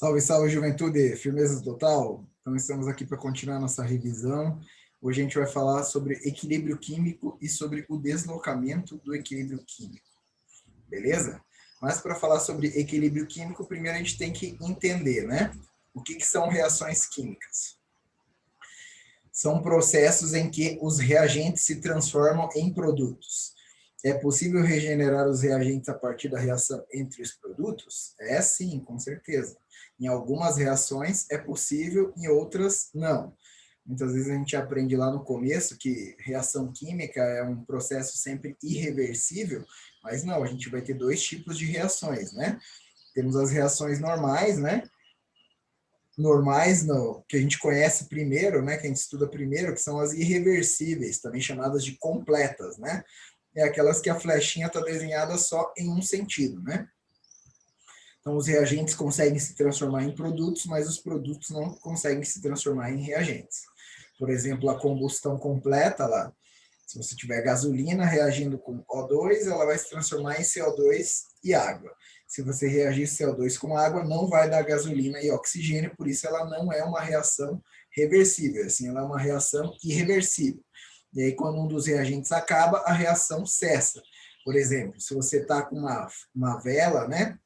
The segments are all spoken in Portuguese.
Salve, salve, juventude! Firmeza total? Então, estamos aqui para continuar nossa revisão. Hoje a gente vai falar sobre equilíbrio químico e sobre o deslocamento do equilíbrio químico. Beleza? Mas para falar sobre equilíbrio químico, primeiro a gente tem que entender, né? O que são reações químicas? São processos em que os reagentes se transformam em produtos. É possível regenerar os reagentes a partir da reação entre os produtos? É sim, com certeza. Em algumas reações é possível, em outras não. Muitas vezes a gente aprende lá no começo que reação química é um processo sempre irreversível, mas não, a gente vai ter dois tipos de reações, né? Temos as reações normais, né? Normais, no, que a gente conhece primeiro, né? Que a gente estuda primeiro, que são as irreversíveis, também chamadas de completas, né? É aquelas que a flechinha está desenhada só em um sentido, né? Então, os reagentes conseguem se transformar em produtos, mas os produtos não conseguem se transformar em reagentes. Por exemplo, a combustão completa lá, se você tiver gasolina reagindo com O2, ela vai se transformar em CO2 e água. Se você reagir CO2 com água, não vai dar gasolina e oxigênio, por isso ela não é uma reação reversível, assim, ela é uma reação irreversível. E aí, quando um dos reagentes acaba, a reação cessa. Por exemplo, se você está com uma vela, né,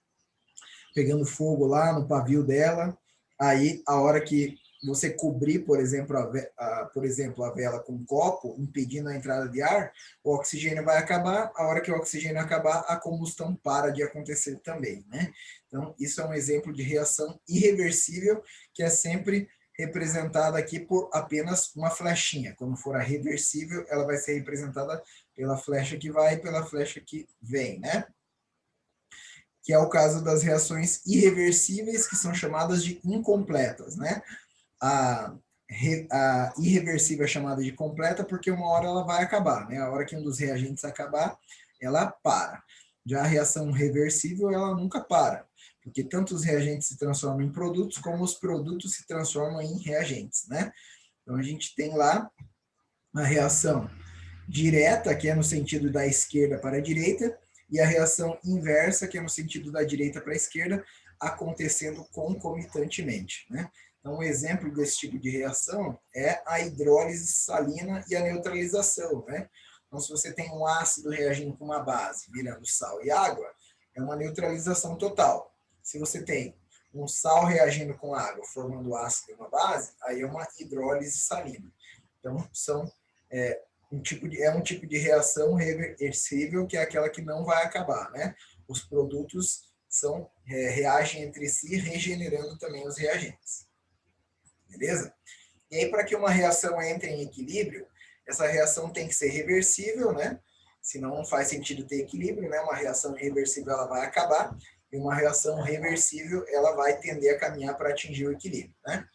pegando fogo lá no pavio dela, aí a hora que você cobrir, por exemplo, a vela com um copo, impedindo a entrada de ar, o oxigênio vai acabar, a hora que o oxigênio acabar, a combustão para de acontecer também, né? Então, isso é um exemplo de reação irreversível, que é sempre representada aqui por apenas uma flechinha. Quando for a reversível, ela vai ser representada pela flecha que vai e pela flecha que vem, né? Que é o caso das reações irreversíveis, que são chamadas de incompletas, né? A irreversível é chamada de completa porque uma hora ela vai acabar, né? A hora que um dos reagentes acabar, ela para. Já a reação reversível, ela nunca para, porque tanto os reagentes se transformam em produtos, como os produtos se transformam em reagentes, né? Então, a gente tem lá a reação direta, que é no sentido da esquerda para a direita, e a reação inversa, que é no sentido da direita para a esquerda, acontecendo concomitantemente, né? Então, um exemplo desse tipo de reação é a hidrólise salina e a neutralização, né? Então, se você tem um ácido reagindo com uma base, virando sal e água, é uma neutralização total. Se você tem um sal reagindo com água, formando ácido e uma base, aí é uma hidrólise salina. Então, é um tipo de reação reversível, que é aquela que não vai acabar, né? Os produtos reagem entre si, regenerando também os reagentes. Beleza? E aí, para que uma reação entre em equilíbrio, essa reação tem que ser reversível, né? Senão não faz sentido ter equilíbrio, né? Uma reação irreversível, ela vai acabar, e uma reação reversível, ela vai tender a caminhar para atingir o equilíbrio, né?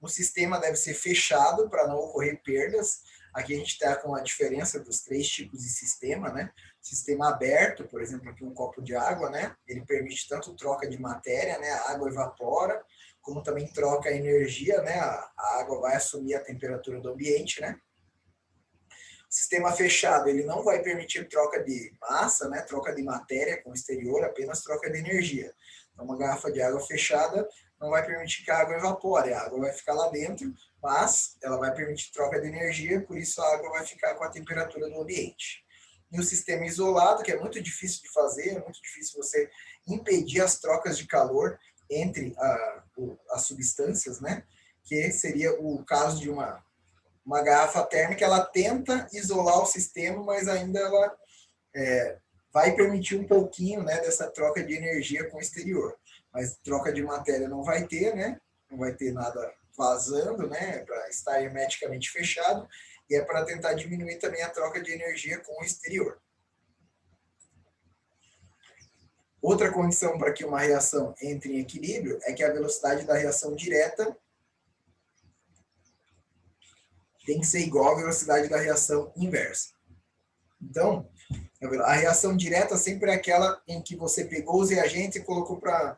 O sistema deve ser fechado para não ocorrer perdas. Aqui a gente está com a diferença dos três tipos de sistema, né? Sistema aberto, por exemplo, aqui um copo de água, né? Ele permite tanto troca de matéria, né? A água evapora, como também troca a energia, né? A água vai assumir a temperatura do ambiente, né? O sistema fechado, ele não vai permitir troca de massa, né? Troca de matéria com o exterior, apenas troca de energia. Então, uma garrafa de água fechada não vai permitir que a água evapore, a água vai ficar lá dentro, mas ela vai permitir troca de energia, por isso a água vai ficar com a temperatura do ambiente. E o sistema isolado, que é muito difícil de fazer, é muito difícil você impedir as trocas de calor entre as substâncias, né? Que seria o caso de uma garrafa térmica, ela tenta isolar o sistema, mas ainda ela vai permitir um pouquinho, né, dessa troca de energia com o exterior. Mas troca de matéria não vai ter, né? Não vai ter nada vazando, né? Para estar hermeticamente fechado, e é para tentar diminuir também a troca de energia com o exterior. Outra condição para que uma reação entre em equilíbrio é que a velocidade da reação direta tem que ser igual à velocidade da reação inversa. Então, a reação direta sempre é aquela em que você pegou os reagentes e colocou para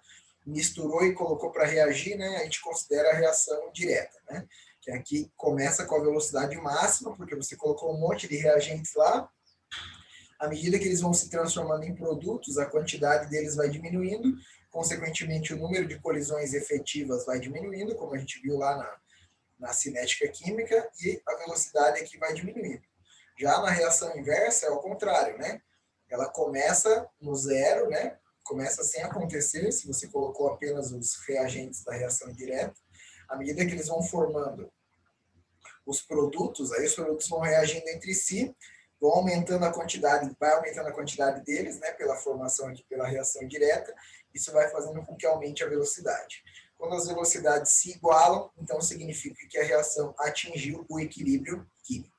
misturou e colocou para reagir, né? A gente considera a reação direta, né? Que aqui começa com a velocidade máxima, porque você colocou um monte de reagentes lá. À medida que eles vão se transformando em produtos, a quantidade deles vai diminuindo. consequentemente o número de colisões efetivas vai diminuindo, como a gente viu lá na cinética química, e a velocidade aqui vai diminuindo. Já na reação inversa é o contrário, né? Ela começa no zero, né? Começa sem acontecer, se você colocou apenas os reagentes da reação direta. À medida que eles vão formando os produtos, aí os produtos vão reagindo entre si, vão aumentando a quantidade, vai aumentando a quantidade deles, né, pela formação aqui, pela reação direta, isso vai fazendo com que aumente a velocidade. Quando as velocidades se igualam, então significa que a reação atingiu o equilíbrio químico.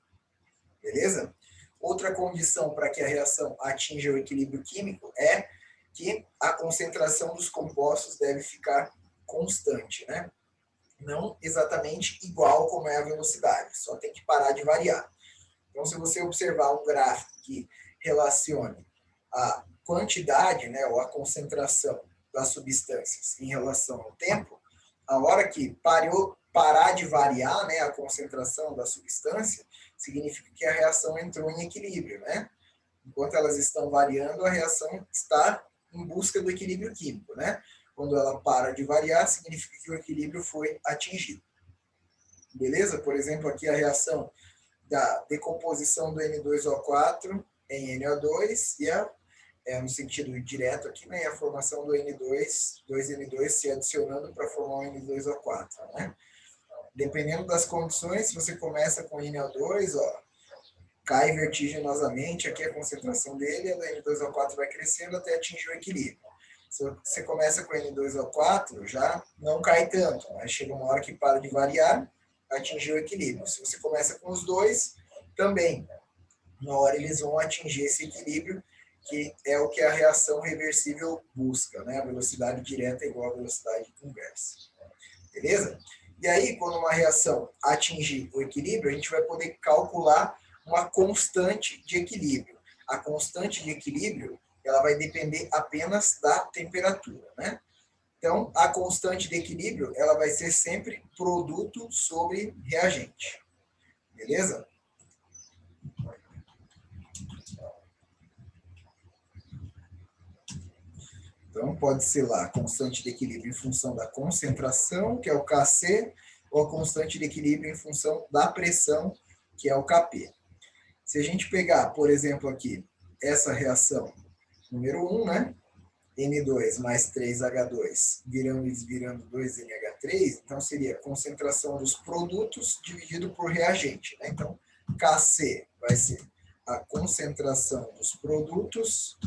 Beleza? Outra condição para que a reação atinja o equilíbrio químico é que a concentração dos compostos deve ficar constante, né? Não exatamente igual como é a velocidade, só tem que parar de variar. Então, se você observar um gráfico que relacione a quantidade, né, ou a concentração das substâncias em relação ao tempo, a hora que parar de variar, né, a concentração da substância, significa que a reação entrou em equilíbrio, né? Enquanto elas estão variando, a reação está em busca do equilíbrio químico, né? Quando ela para de variar, significa que o equilíbrio foi atingido. Beleza? Por exemplo, aqui a reação da decomposição do N2O4 em NO2 e no sentido direto aqui, né, a formação do N2, 2N2 se adicionando para formar o N2O4, né? Dependendo das condições, se você começa com NO2, ó, cai vertiginosamente aqui a concentração dele, a N2O4 vai crescendo até atingir o equilíbrio. Se você começa com N2O4, já não cai tanto, mas chega uma hora que para de variar, atingir o equilíbrio. Se você começa com os dois, também, uma hora eles vão atingir esse equilíbrio, que é o que a reação reversível busca, né? A velocidade direta é igual à velocidade inversa. Beleza? E aí, quando uma reação atingir o equilíbrio, a gente vai poder calcular uma constante de equilíbrio. A constante de equilíbrio, ela vai depender apenas da temperatura, né? Então, a constante de equilíbrio, ela vai ser sempre produto sobre reagente. Beleza? Então, pode ser lá a constante de equilíbrio em função da concentração, que é o Kc, ou a constante de equilíbrio em função da pressão, que é o Kp. Se a gente pegar, por exemplo, aqui, essa reação número 1, né? N2 mais 3H2 virando 2NH3, então seria a concentração dos produtos dividido por reagente, né? Então, Kc vai ser a concentração dos produtos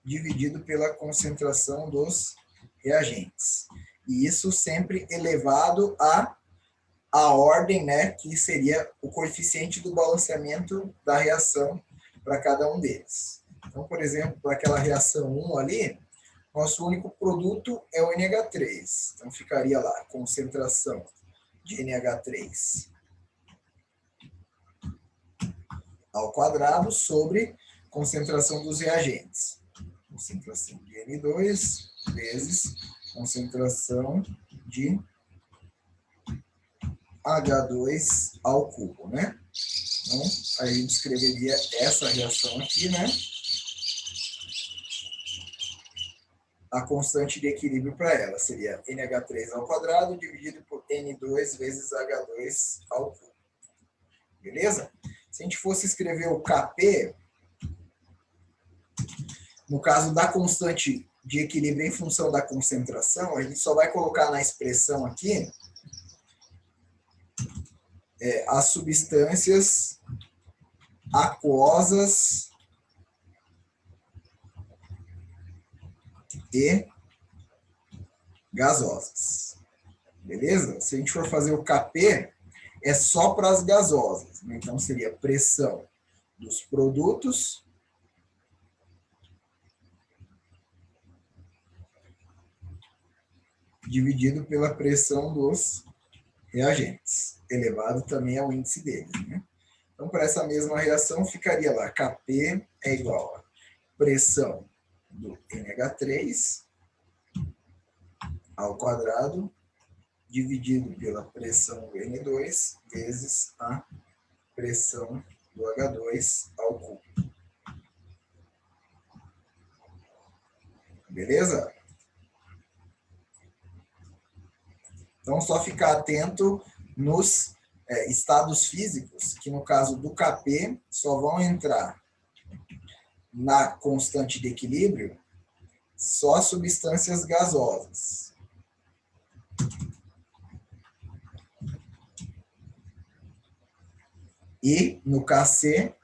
dividido pela concentração dos reagentes. E isso sempre elevado a ordem, né, que seria o coeficiente do balanceamento da reação para cada um deles. Então, por exemplo, para aquela reação 1 ali, nosso único produto é o NH3. Então, ficaria lá, concentração de NH3 ao quadrado sobre concentração dos reagentes. Concentração de N2 vezes concentração de H2 ao cubo, né? Então, aí a gente escreveria essa reação aqui, né? A constante de equilíbrio para ela seria NH3 ao quadrado dividido por N2 vezes H2 ao cubo. Beleza? Se a gente fosse escrever o Kp, no caso da constante de equilíbrio em função da concentração, a gente só vai colocar na expressão aqui as substâncias aquosas e gasosas. Beleza? Se a gente for fazer o Kp, é só para as gasosas, né? Então seria pressão dos produtos dividido pela pressão dos reagentes, elevado também ao índice deles, né? Então, para essa mesma reação, ficaria lá, Kp é igual a pressão do NH3 ao quadrado, dividido pela pressão do N2, vezes a pressão do H2 ao cubo. Beleza? Então, só ficar atento nos estados físicos, que no caso do Kp, só vão entrar na constante de equilíbrio só substâncias gasosas. E no Kc,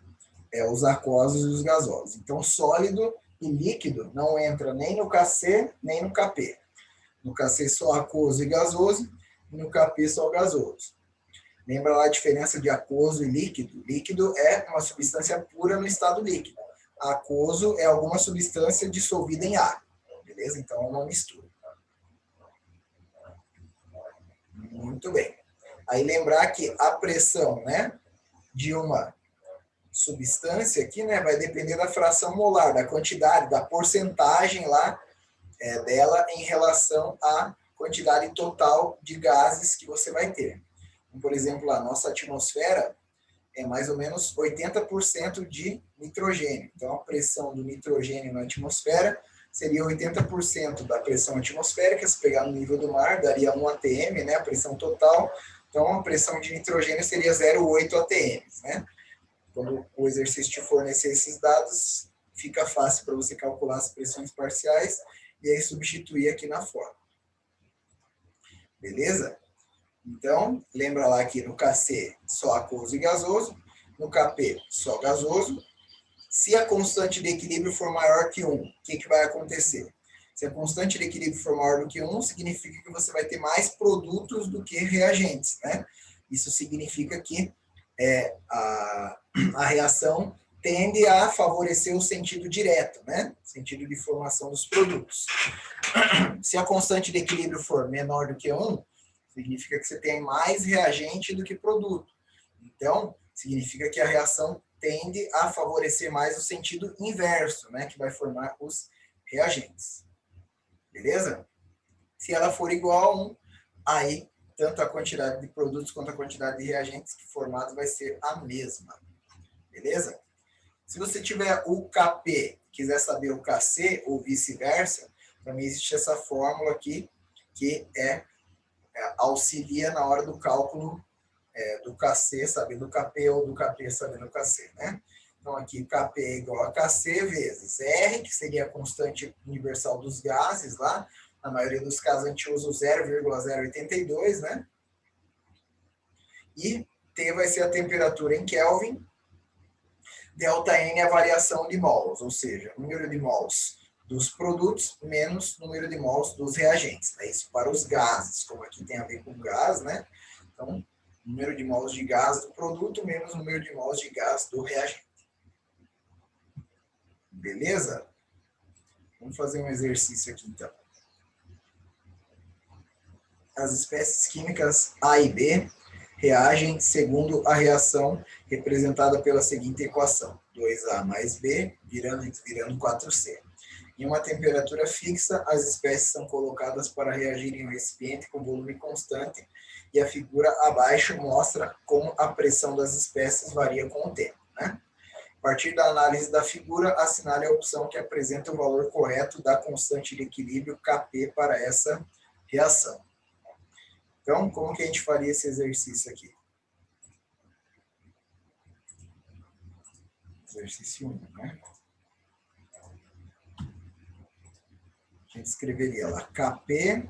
os aquosos e os gasosos. Então, sólido e líquido não entra nem no Kc, nem no Kp. No Kc só aquoso e gasoso, e no Kp só gasoso. Lembra lá a diferença de aquoso e líquido? Líquido é uma substância pura no estado líquido. Aquoso é alguma substância dissolvida em água. Beleza? Então, é uma mistura. Muito bem. Aí lembrar que a pressão, né, de uma substância aqui, né, vai depender da fração molar, da quantidade, da porcentagem lá dela em relação à quantidade total de gases que você vai ter. Então, por exemplo, a nossa atmosfera é mais ou menos 80% de nitrogênio. Então, a pressão do nitrogênio na atmosfera seria 80% da pressão atmosférica. Se pegar no nível do mar, daria 1 atm, né, a pressão total. Então, a pressão de nitrogênio seria 0,8 atm, né? Quando o exercício te fornecer esses dados, fica fácil para você calcular as pressões parciais e aí substituir aqui na forma. Beleza? Então, lembra lá que no Kc só aquoso e gasoso, no Kp só gasoso. Se a constante de equilíbrio for maior que 1, o que vai acontecer? Se a constante de equilíbrio for maior do que 1, significa que você vai ter mais produtos do que reagentes, né? Isso significa que a reação tende a favorecer o sentido direto, né? Sentido de formação dos produtos. Se a constante de equilíbrio for menor do que 1, significa que você tem mais reagente do que produto. Então, significa que a reação tende a favorecer mais o sentido inverso, né? Que vai formar os reagentes. Beleza? Se ela for igual a 1, aí tanto a quantidade de produtos quanto a quantidade de reagentes formados vai ser a mesma. Beleza? Se você tiver o Kp, quiser saber o Kc ou vice-versa, também existe essa fórmula aqui que auxilia na hora do cálculo do Kc, sabendo o Kp, ou do Kp, sabendo o Kc, né? Então, aqui, Kp é igual a Kc vezes R, que seria a constante universal dos gases lá. Na maioria dos casos, a gente usa o 0,082, né? E T vai ser a temperatura em Kelvin. ΔN é a variação de mols, ou seja, número de mols dos produtos menos número de mols dos reagentes. É isso para os gases, como aqui tem a ver com gás, né? Então, número de mols de gás do produto menos número de mols de gás do reagente. Beleza? Vamos fazer um exercício aqui, então. As espécies químicas A e B reagem segundo a reação representada pela seguinte equação. 2A mais B virando 4C. Em uma temperatura fixa, as espécies são colocadas para reagir em um recipiente com volume constante e a figura abaixo mostra como a pressão das espécies varia com o tempo, né? A partir da análise da figura, assinale a opção que apresenta o valor correto da constante de equilíbrio Kp para essa reação. Então, como que a gente faria esse exercício aqui? Exercício 1, né? A gente escreveria lá, Kp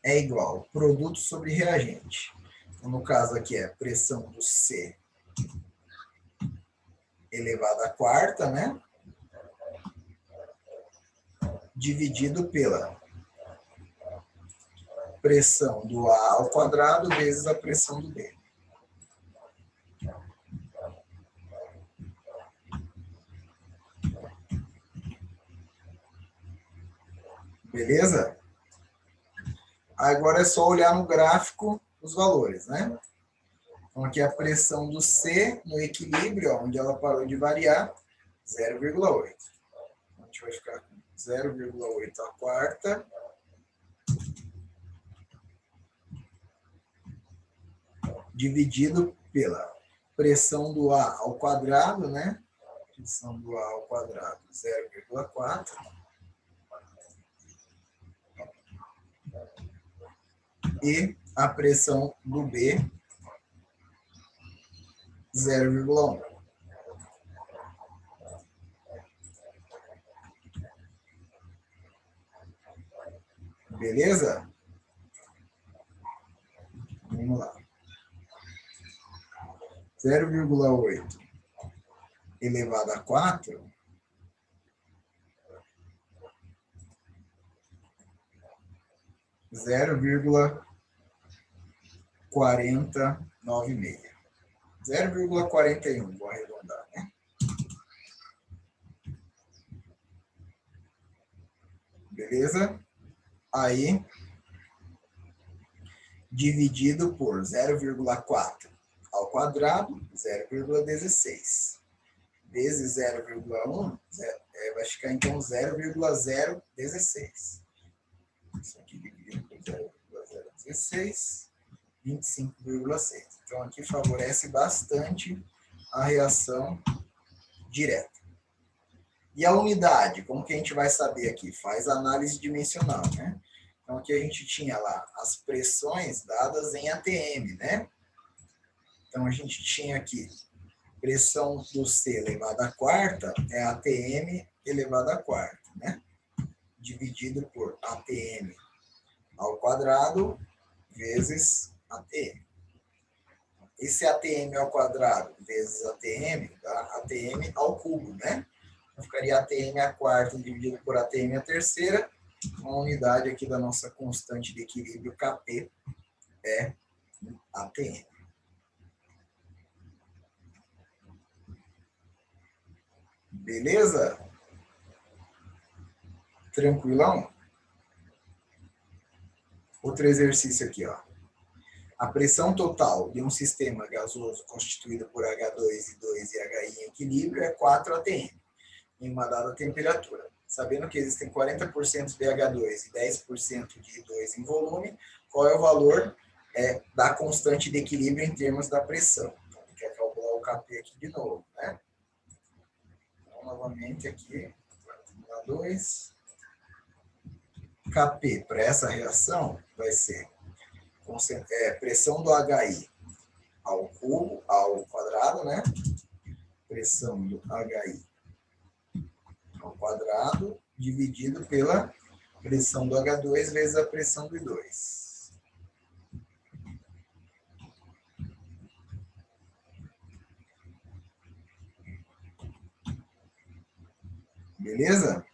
é igual produto sobre reagente. Então, no caso aqui é pressão do C elevado à quarta, né? Dividido pela pressão do A ao quadrado vezes a pressão do B. Beleza? Agora é só olhar no gráfico os valores, né? Então, aqui a pressão do C no equilíbrio, onde ela parou de variar, 0,8. Então, a gente vai ficar com 0,8 à quarta dividido pela pressão do A ao quadrado, né? Pressão do A ao quadrado, 0,4. E a pressão do B, 0,1. Beleza? Vamos lá. 0,8 elevado a 4 0,496. 0,41, vou arredondar, né? Beleza? Aí, dividido por 0,4 ao quadrado, 0,16. Vezes 0,1, vai ficar então 0,016. Isso aqui dividido por 0,016, 25,6. Então, aqui favorece bastante a reação direta. E a unidade, como que a gente vai saber aqui? Faz análise dimensional, né? Então, aqui a gente tinha lá as pressões dadas em ATM, né? Então, a gente tinha aqui pressão do C elevado à quarta é ATM elevado à quarta, né? Dividido por ATM ao quadrado vezes ATM. Esse ATM ao quadrado vezes ATM dá ATM ao cubo, né? Então, ficaria ATM à quarta dividido por ATM à terceira. Uma unidade aqui da nossa constante de equilíbrio Kp é ATM. Beleza? Tranquilão? Outro exercício aqui, ó. A pressão total de um sistema gasoso constituído por H2, I2 e HI em equilíbrio é 4 atm, em uma dada temperatura. Sabendo que existem 40% de H2 e 10% de I2 em volume, qual é o valor da constante de equilíbrio em termos da pressão? Então, a gente quer calcular o Kp aqui de novo, né? Então, novamente aqui, H2, Kp para essa reação vai ser pressão do HI ao cubo, ao quadrado, né? Pressão do HI ao quadrado dividido pela pressão do H2 vezes a pressão do I2. Beleza?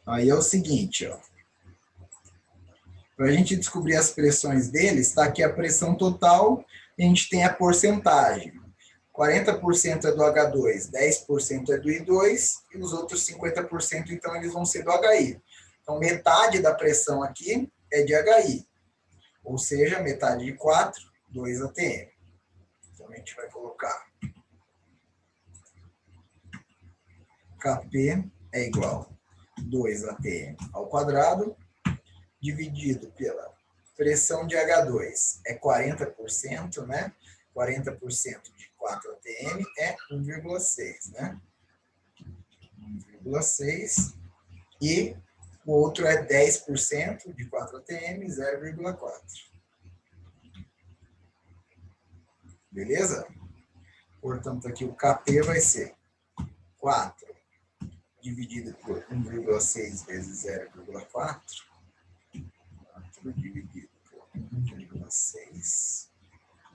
Aí é o seguinte, ó. Para a gente descobrir as pressões deles, está aqui a pressão total e a gente tem a porcentagem. 40% é do H2, 10% é do I2 e os outros 50%, então, eles vão ser do HI. Então, metade da pressão aqui é de HI, ou seja, metade de 4, 2 atm. Então, a gente vai colocar Kp é igual a 2 atm ao quadrado, dividido pela pressão de H2 é 40%, né? 40% de 4 atm é 1,6, né? 1,6. E o outro é 10% de 4 atm, 0,4. Beleza? Portanto, aqui o Kp vai ser 4 dividido por 1,6 vezes 0,4. 4 dividido por 1,6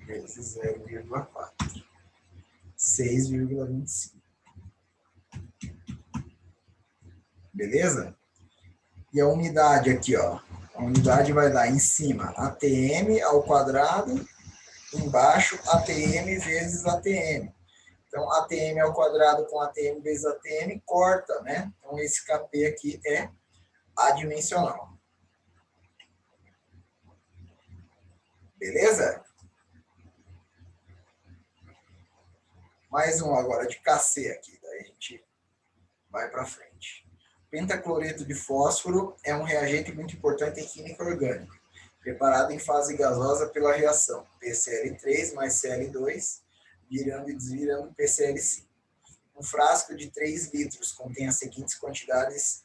vezes 0,4. 6,25. Beleza? E a unidade aqui, ó. A unidade vai dar em cima ATM ao quadrado, embaixo ATM vezes ATM. Então, ATM ao quadrado com ATM vezes ATM corta, né? Então, esse Kp aqui é adimensional. Beleza? Mais um agora de Kc aqui, daí a gente vai para frente. Pentacloreto de fósforo é um reagente muito importante em química orgânica, preparado em fase gasosa pela reação PCl3 mais Cl2, virando e desvirando PCl5. Um frasco de 3 litros contém as seguintes quantidades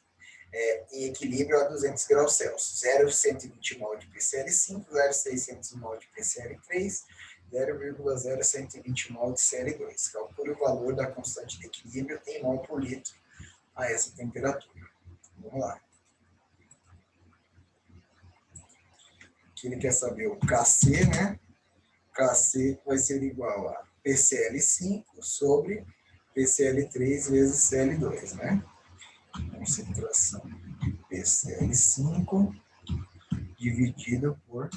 em equilíbrio a 200 graus Celsius. 0,120 mol de PCl5, 0,600 mol de PCl3, 0,0120 mol de Cl2. Calcule o valor da constante de equilíbrio em mol por litro a essa temperatura. Vamos lá. Aqui ele quer saber o Kc, né? Kc vai ser igual a PCl5 sobre PCl3 vezes Cl2, né? Concentração de PCl5 dividido por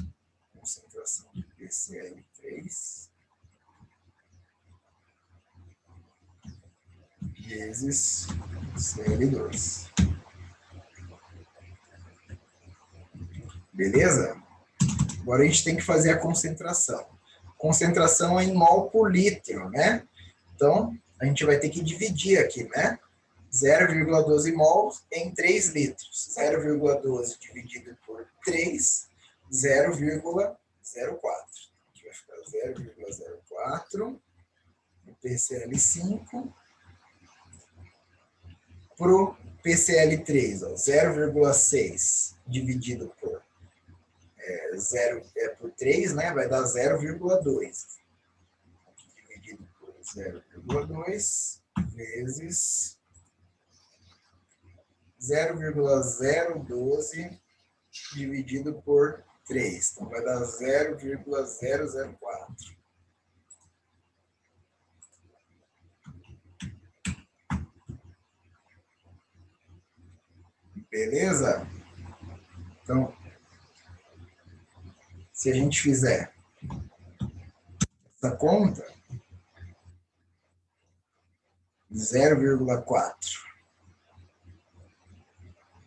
concentração de PCl3 vezes Cl2. Beleza? Agora a gente tem que fazer a concentração. Concentração é em mol por litro, né? Então, a gente vai ter que dividir aqui, né? 0,12 mols em 3 litros. 0,12 dividido por 3, 0,04. Aqui vai ficar 0,04 no PCl5 para o PCl3, 0,6 dividido por 3, né? Vai dar 0,2. Dividido por 0,2 vezes 0,012 dividido por 3. Então, vai dar 0,004. Beleza? Então, se a gente fizer essa conta, 0,4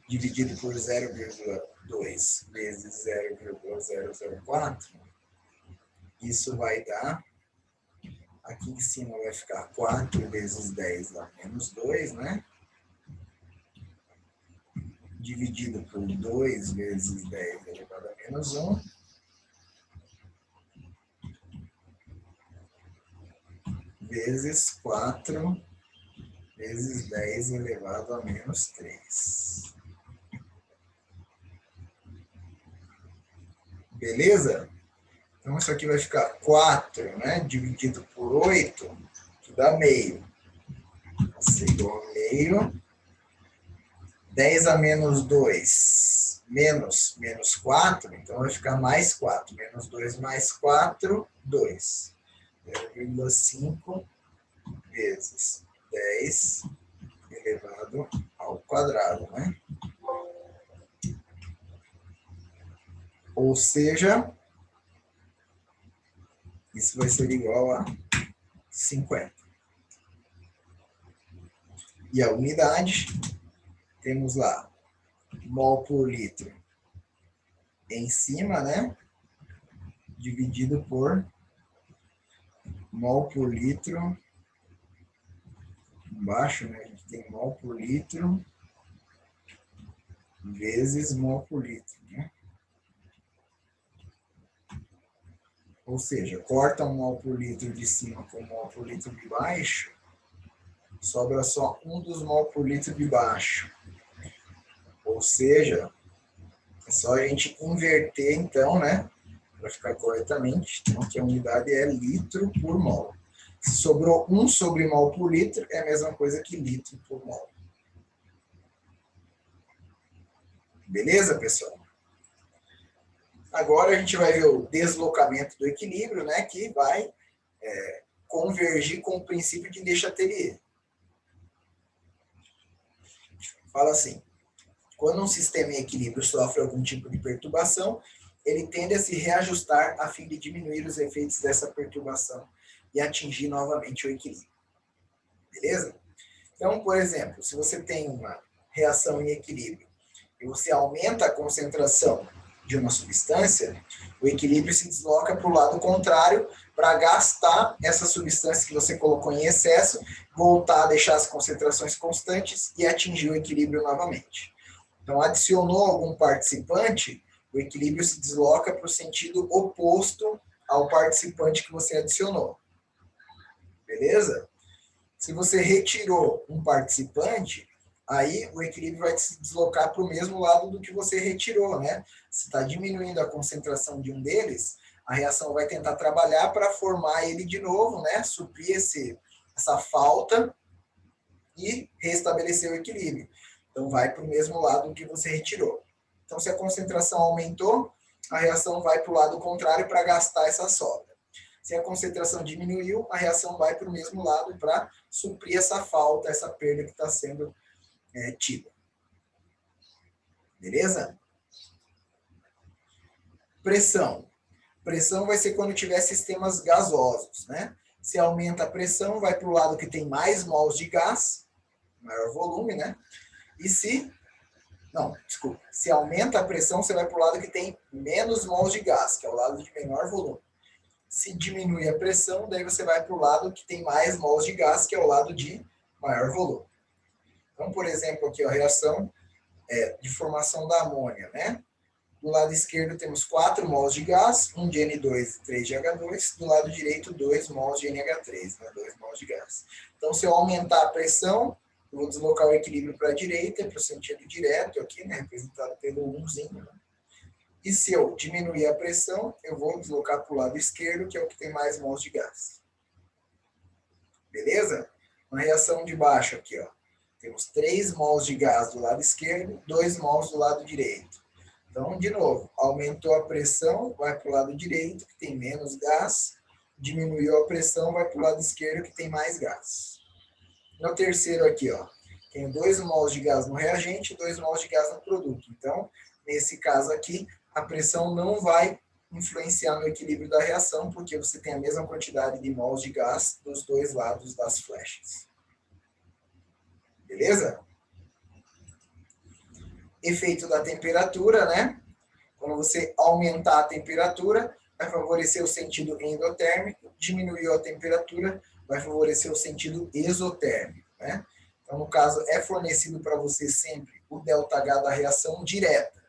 dividido por 0,2 vezes 0,004, isso vai dar, aqui em cima vai ficar 4 vezes 10 a menos 2, né? Dividido por 2 vezes 10 elevado a menos 1. Vezes 4 vezes 10 elevado a menos 3. Beleza? Então, isso aqui vai ficar 4, né? Dividido por 8, que dá meio. Isso é igual a meio. 10 a menos 2, menos 4, então vai ficar mais 4. Menos 2 mais 4, 2. 0,5 vezes 10 elevado ao quadrado, né? Ou seja, isso vai ser igual a 50. E a unidade, temos lá mol por litro em cima, né? Dividido por mol por litro embaixo, né? A gente tem mol por litro vezes mol por litro, né? Ou seja, corta um mol por litro de cima com um mol por litro de baixo, sobra só um dos mol por litro de baixo. Ou seja, é só a gente inverter então, né? Para ficar corretamente. Então, que a unidade é litro por mol. Se sobrou 1 sobre mol por litro, é a mesma coisa que litro por mol. Beleza, pessoal? Agora a gente vai ver o deslocamento do equilíbrio, né, que vai convergir com o princípio de Le Chatelier. Fala assim, quando um sistema em equilíbrio sofre algum tipo de perturbação, ele tende a se reajustar a fim de diminuir os efeitos dessa perturbação e atingir novamente o equilíbrio. Beleza? Então, por exemplo, se você tem uma reação em equilíbrio e você aumenta a concentração de uma substância, o equilíbrio se desloca para o lado contrário para gastar essa substância que você colocou em excesso, voltar a deixar as concentrações constantes e atingir o equilíbrio novamente. Então, adicionou algum participante, o equilíbrio se desloca para o sentido oposto ao participante que você adicionou. Beleza? Se você retirou um participante, aí o equilíbrio vai se deslocar para o mesmo lado do que você retirou, né? Se está diminuindo a concentração de um deles, a reação vai tentar trabalhar para formar ele de novo, né? Suprir essa falta e restabelecer o equilíbrio. Então, vai para o mesmo lado que você retirou. Então, se a concentração aumentou, a reação vai para o lado contrário para gastar essa sobra. Se a concentração diminuiu, a reação vai para o mesmo lado para suprir essa falta, essa perda que está sendo tida. Beleza? Pressão. Pressão vai ser quando tiver sistemas gasosos, né? Se aumenta a pressão, vai para o lado que tem mais mols de gás, maior volume, né? E se aumenta a pressão, você vai para o lado que tem menos mols de gás, que é o lado de menor volume. Se diminui a pressão, daí você vai para o lado que tem mais mols de gás, que é o lado de maior volume. Então, por exemplo, aqui a reação de formação da amônia, né? Do lado esquerdo temos 4 mols de gás, 1 de N2 e 3 de H2. Do lado direito, 2 mols de NH3, né? 2 mols de gás. Então, se eu aumentar a pressão, eu vou deslocar o equilíbrio para a direita, para o sentido direto aqui, né? Representado pelo 1zinho. Né? E se eu diminuir a pressão, eu vou deslocar para o lado esquerdo, que é o que tem mais mols de gás. Beleza? Uma reação de baixo aqui, ó. Temos 3 mols de gás do lado esquerdo, 2 mols do lado direito. Então, de novo, aumentou a pressão, vai para o lado direito, que tem menos gás. Diminuiu a pressão, vai para o lado esquerdo, que tem mais gás. No terceiro aqui, ó, tenho 2 mols de gás no reagente e 2 mols de gás no produto. Então, nesse caso aqui, a pressão não vai influenciar no equilíbrio da reação, porque você tem a mesma quantidade de mols de gás dos dois lados das flechas. Beleza? Efeito da temperatura, né? Quando você aumentar a temperatura, vai favorecer o sentido endotérmico, diminuiu a temperatura, vai favorecer o sentido exotérmico, né? Então, no caso, é fornecido para você sempre o ΔH da reação direta.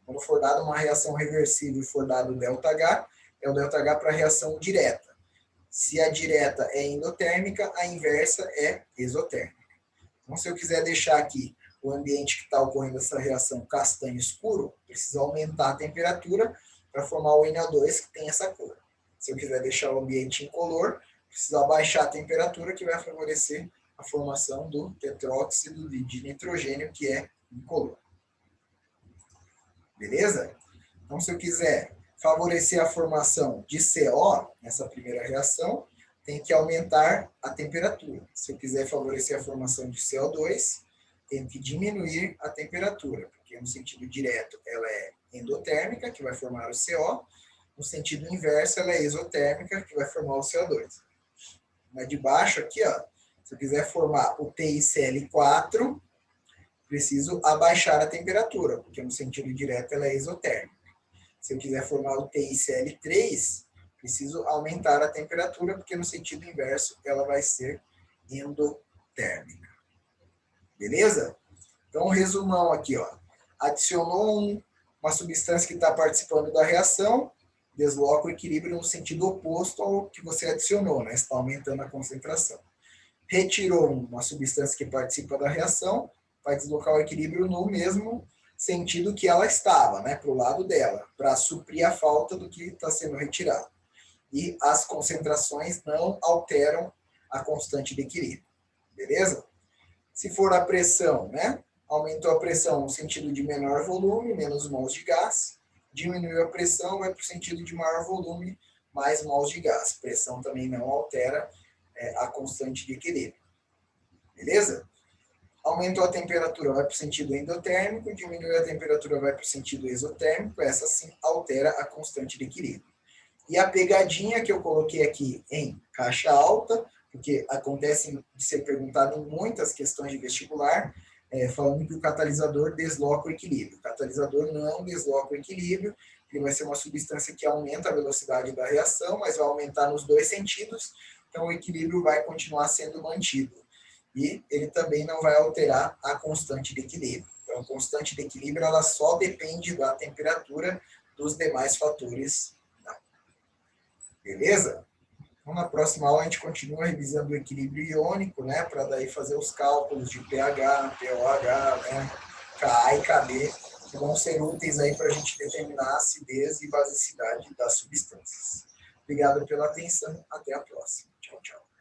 Quando for dada uma reação reversível e for dado o ΔH, é o ΔH para a reação direta. Se a direta é endotérmica, a inversa é exotérmica. Então, se eu quiser deixar aqui o ambiente que está ocorrendo essa reação castanho escuro, precisa aumentar a temperatura para formar o NO2 que tem essa cor. Se eu quiser deixar o ambiente incolor, precisa abaixar a temperatura que vai favorecer a formação do tetróxido de nitrogênio, que é incolor. Beleza? Então, se eu quiser favorecer a formação de CO nessa primeira reação, tem que aumentar a temperatura. Se eu quiser favorecer a formação de CO2, tem que diminuir a temperatura, porque no sentido direto ela é endotérmica, que vai formar o CO, no sentido inverso ela é exotérmica, que vai formar o CO2. Na de baixo aqui, ó, se eu quiser formar o TiCl4, preciso abaixar a temperatura, porque no sentido direto ela é exotérmica. Se eu quiser formar o TiCl3, preciso aumentar a temperatura, porque no sentido inverso ela vai ser endotérmica. Beleza? Então, resumão aqui, ó. Adicionou uma substância que está participando da reação, desloca o equilíbrio no sentido oposto ao que você adicionou, né? Está aumentando a concentração. Retirou uma substância que participa da reação, vai deslocar o equilíbrio no mesmo sentido que ela estava, né? Para o lado dela, para suprir a falta do que está sendo retirado. E as concentrações não alteram a constante de equilíbrio. Beleza? Se for a pressão, né? Aumentou a pressão no sentido de menor volume, menos mols de gás. Diminuiu a pressão, vai para o sentido de maior volume, mais mols de gás. Pressão também não altera a constante de equilíbrio. Beleza? Aumentou a temperatura, vai para o sentido endotérmico. Diminuiu a temperatura, vai para o sentido exotérmico. Essa sim altera a constante de equilíbrio. E a pegadinha que eu coloquei aqui em caixa alta, porque acontece de ser perguntado em muitas questões de vestibular, falando que o catalisador desloca o equilíbrio. O catalisador não desloca o equilíbrio, ele vai ser uma substância que aumenta a velocidade da reação, mas vai aumentar nos dois sentidos, então o equilíbrio vai continuar sendo mantido. E ele também não vai alterar a constante de equilíbrio. Então, a constante de equilíbrio ela só depende da temperatura, dos demais fatores. Beleza? Então, na próxima aula, a gente continua revisando o equilíbrio iônico, né, para daí fazer os cálculos de pH, pOH, né, Ka e Kb, que vão ser úteis aí para a gente determinar a acidez e basicidade das substâncias. Obrigado pela atenção, até a próxima. Tchau, tchau.